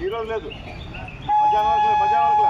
ఈరోజు లేదు, మధ్యాహ్నం వరకు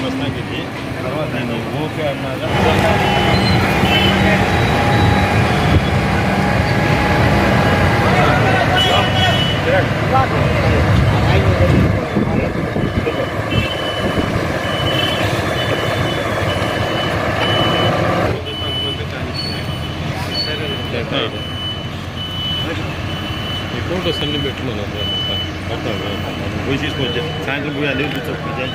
ప్రశ్నకి తర్వాత నేను ఓకే అన్నాగా ఫోటో అన్ని పెట్టుకున్నాను పోయి తీసుకోవచ్చు. సాయంత్రం పోయి అదే కూర్చోపోయి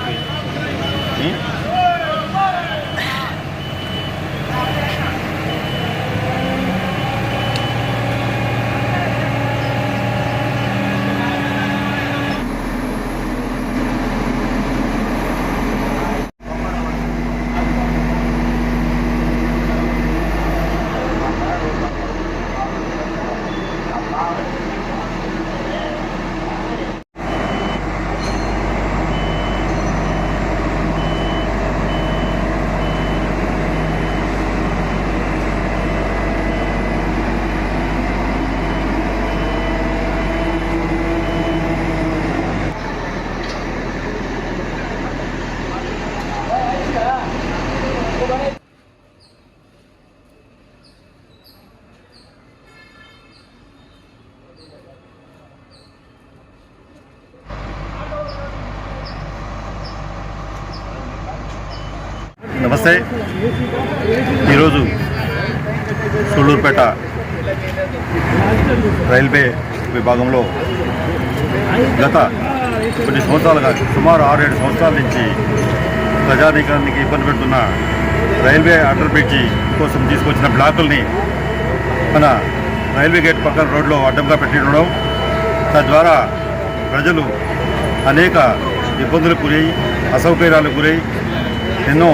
నమస్తే. ఈరోజు సూళ్ళూరుపేట రైల్వే విభాగంలో గత కొన్ని సంవత్సరాలుగా సుమారు 6-7 సంవత్సరాల నుంచి ప్రజానీకానికి ఇబ్బంది పెడుతున్న రైల్వే అండర్ బ్రిడ్జి కోసం తీసుకొచ్చిన బ్లాకుల్ని మన రైల్వే గేట్ పక్కన రోడ్లో అడ్డంగా పెట్టడం, తద్వారా ప్రజలు అనేక ఇబ్బందులకు గురై అసౌకర్యాలకు గురై ఎన్నో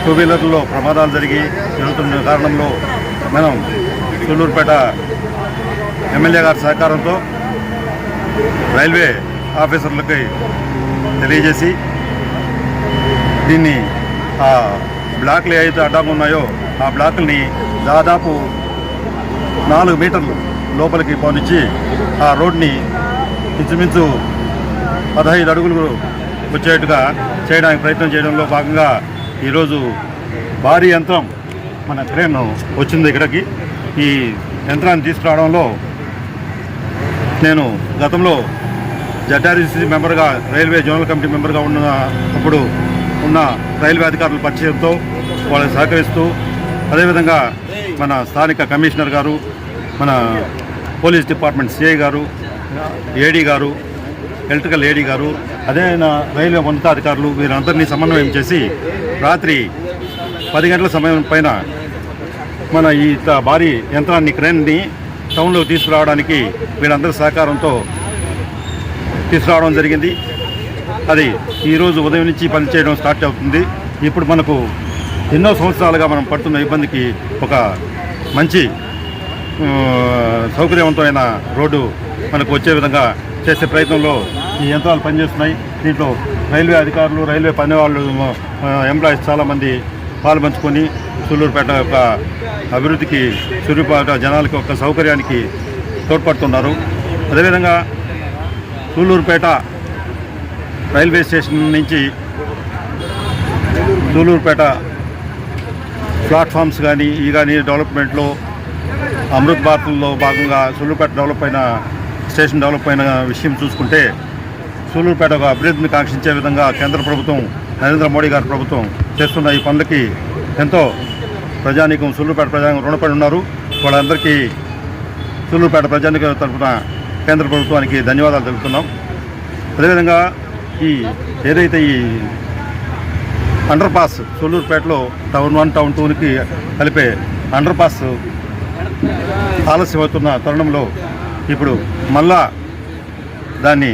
టూ వీలర్లలో ప్రమాదాలు జరుగుతున్న కారణంలో మనం సూళ్ళూరుపేట ఎమ్మెల్యే గారి సహకారంతో రైల్వే ఆఫీసర్లకి తెలియజేసి దీన్ని ఆ బ్లాక్లు ఏవైతే అడ్డంగా ఉన్నాయో ఆ బ్లాకుల్ని దాదాపు 4 మీటర్లు లోపలికి పోనిచ్చి ఆ రోడ్ని ఇంచుమించు 15 అడుగులు వచ్చేట్టుగా చేయడానికి ప్రయత్నం చేయడంలో భాగంగా ఈరోజు భారీ యంత్రం మన క్రేన్ వచ్చింది ఇక్కడికి. ఈ యంత్రాన్ని తీసుకురావడంలో నేను గతంలో జడ్ఆర్సీ మెంబర్గా రైల్వే జోనల్ కమిటీ మెంబర్గా ఉన్నప్పుడు ఉన్న రైల్వే అధికారుల పరిచయంతో వాళ్ళకి సహకరిస్తూ, అదేవిధంగా మన స్థానిక కమిషనర్ గారు, మన పోలీస్ డిపార్ట్మెంట్ సిఐ గారు, ఏడీ గారు, ఎలక్ట్రికల్ ఏడీ గారు, అదే రైల్వే ఉన్నతాధికారులు వీరందరినీ సమన్వయం చేసి రాత్రి 10 గంటల సమయం పైన మన ఈ భారీ యంత్రాన్ని క్రేన్ని టౌన్లోకి తీసుకురావడానికి వీరందరి సహకారంతో తీసుకురావడం జరిగింది. అది ఈరోజు ఉదయం నుంచి పనిచేయడం స్టార్ట్ అవుతుంది. ఇప్పుడు మనకు ఎన్నో సంవత్సరాలుగా మనం పడుతున్న ఇబ్బందికి ఒక మంచి సౌకర్యవంతమైన రోడ్డు మనకు వచ్చే విధంగా చేసే ప్రయత్నంలో ఈ యంత్రాలు పనిచేస్తున్నాయి. దీంట్లో రైల్వే అధికారులు, రైల్వే పనివాళ్ళు, ఎంప్లాయీస్ చాలామంది పాల్పంచుకొని సూళ్ళూరుపేట యొక్క అభివృద్ధికి, సూళ్ళూరుపేట జనాలకి ఒక సౌకర్యానికి తోడ్పడుతున్నారు. అదేవిధంగా సూళ్ళూరుపేట రైల్వే స్టేషన్ నుంచి సూళ్ళూరుపేట ప్లాట్ఫామ్స్ కానీ డెవలప్మెంట్లో అమృత్ భారత్లో భాగంగా సూళ్ళూరుపేట డెవలప్ అయిన స్టేషన్ డెవలప్ అయిన విషయం చూసుకుంటే సూళ్ళూరుపేట ఒక అభివృద్ధిని కాంక్షించే విధంగా కేంద్ర ప్రభుత్వం, నరేంద్ర మోడీ గారి ప్రభుత్వం చేస్తున్న ఈ పనులకి ఎంతో ప్రజానీకం సూళ్ళూరుపేట ప్రజానీకం రుణపడి ఉన్నారు. వాళ్ళందరికీ సూళ్ళూరుపేట ప్రజానీకం తరఫున కేంద్ర ప్రభుత్వానికి ధన్యవాదాలు తెలుపుతున్నాం. అదేవిధంగా ఏదైతే ఈ అండర్ పాస్ సూళ్ళూరుపేటలో టౌన్ 1 టౌన్ 2కి కలిపే అండర్ పాస్ ఆలస్యం అవుతున్న తరుణంలో ఇప్పుడు మళ్ళా దాన్ని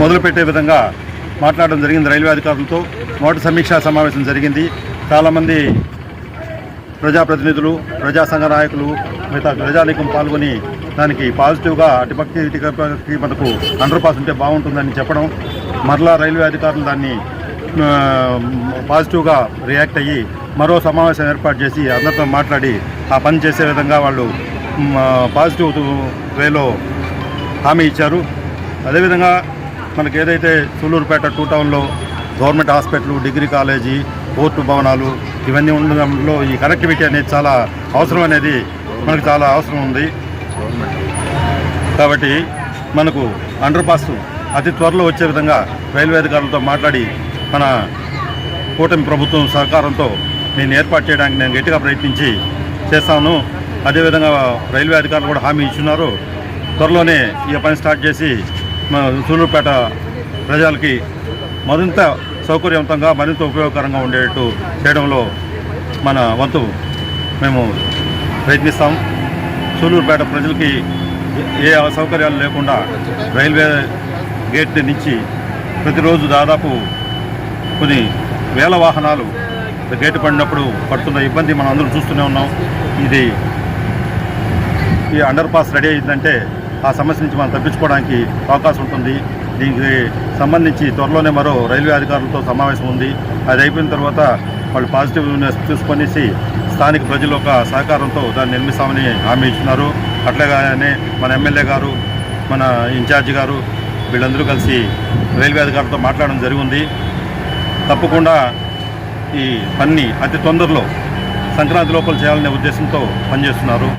మొదలుపెట్టే విధంగా మాట్లాడడం జరిగింది. రైల్వే అధికారులతో మొదటి సమీక్షా సమావేశం జరిగింది. చాలామంది ప్రజాప్రతినిధులు, ప్రజా సంఘ నాయకులు, మిగతా ప్రజానీకం పాల్గొని దానికి పాజిటివ్గా అటుపక్కకి మనకు అండర్ పాస్ ఉంటే బాగుంటుందని చెప్పడం, మరలా రైల్వే అధికారులు దాన్ని పాజిటివ్గా రియాక్ట్ అయ్యి మరో సమావేశం ఏర్పాటు చేసి అందరితో మాట్లాడి ఆ పని చేసే విధంగా వాళ్ళు పాజిటివ్ వేలో హామీ ఇచ్చారు. అదేవిధంగా మనకి ఏదైతే సూళ్ళూరుపేట 2 టౌన్లో government hospital, degree college, port భవనాలు ఇవన్నీ ఉండడంలో ఈ కనెక్టివిటీ అనేది చాలా అవసరం అనేది మనకు చాలా అవసరం ఉంది. కాబట్టి మనకు అండర్ పాస్ అతి త్వరలో వచ్చే విధంగా రైల్వే అధికారులతో మాట్లాడి మన కూటమి ప్రభుత్వం సహకారంతో నేను ఏర్పాటు చేయడానికి నేను గట్టిగా ప్రయత్నించి చేస్తాను. అదేవిధంగా రైల్వే అధికారులు కూడా హామీ ఇచ్చున్నారు. త్వరలోనే ఈ పని స్టార్ట్ చేసి సూళ్ళూరుపేట ప్రజలకి మరింత సౌకర్యవంతంగా, మరింత ఉపయోగకరంగా ఉండేటట్టు చేయడంలో మన వంతు మేము ప్రయత్నిస్తాం. సూళ్ళూరుపేట ప్రజలకి ఏ సౌకర్యాలు లేకుండా రైల్వే గేట్ నుంచి ప్రతిరోజు దాదాపు కొన్ని వేల వాహనాలు గేటు పడినప్పుడు పడుతున్న ఇబ్బంది మనం అందరూ చూస్తూనే ఉన్నాం. ఈ అండర్ పాస్ రెడీ అయిందంటే ఆ సమస్య నుంచి మనం తప్పించుకోవడానికి అవకాశం ఉంటుంది. దీనికి సంబంధించి త్వరలోనే మరో రైల్వే అధికారులతో సమావేశం ఉంది. అది అయిపోయిన తర్వాత వాళ్ళు పాజిటివ్నెస్ చూసుకొనేసి స్థానిక ప్రజల యొక్క సహకారంతో దాన్ని నిర్మిస్తామని హామీ ఇచ్చినారు. అట్లాగానే మన ఎమ్మెల్యే గారు, మన ఇన్ఛార్జి గారు వీళ్ళందరూ కలిసి రైల్వే అధికారులతో మాట్లాడడం జరిగింది. తప్పకుండా ఈ పని అతి తొందరలో సంక్రాంతి లోపల చేయాలనే ఉద్దేశంతో పనిచేస్తున్నారు.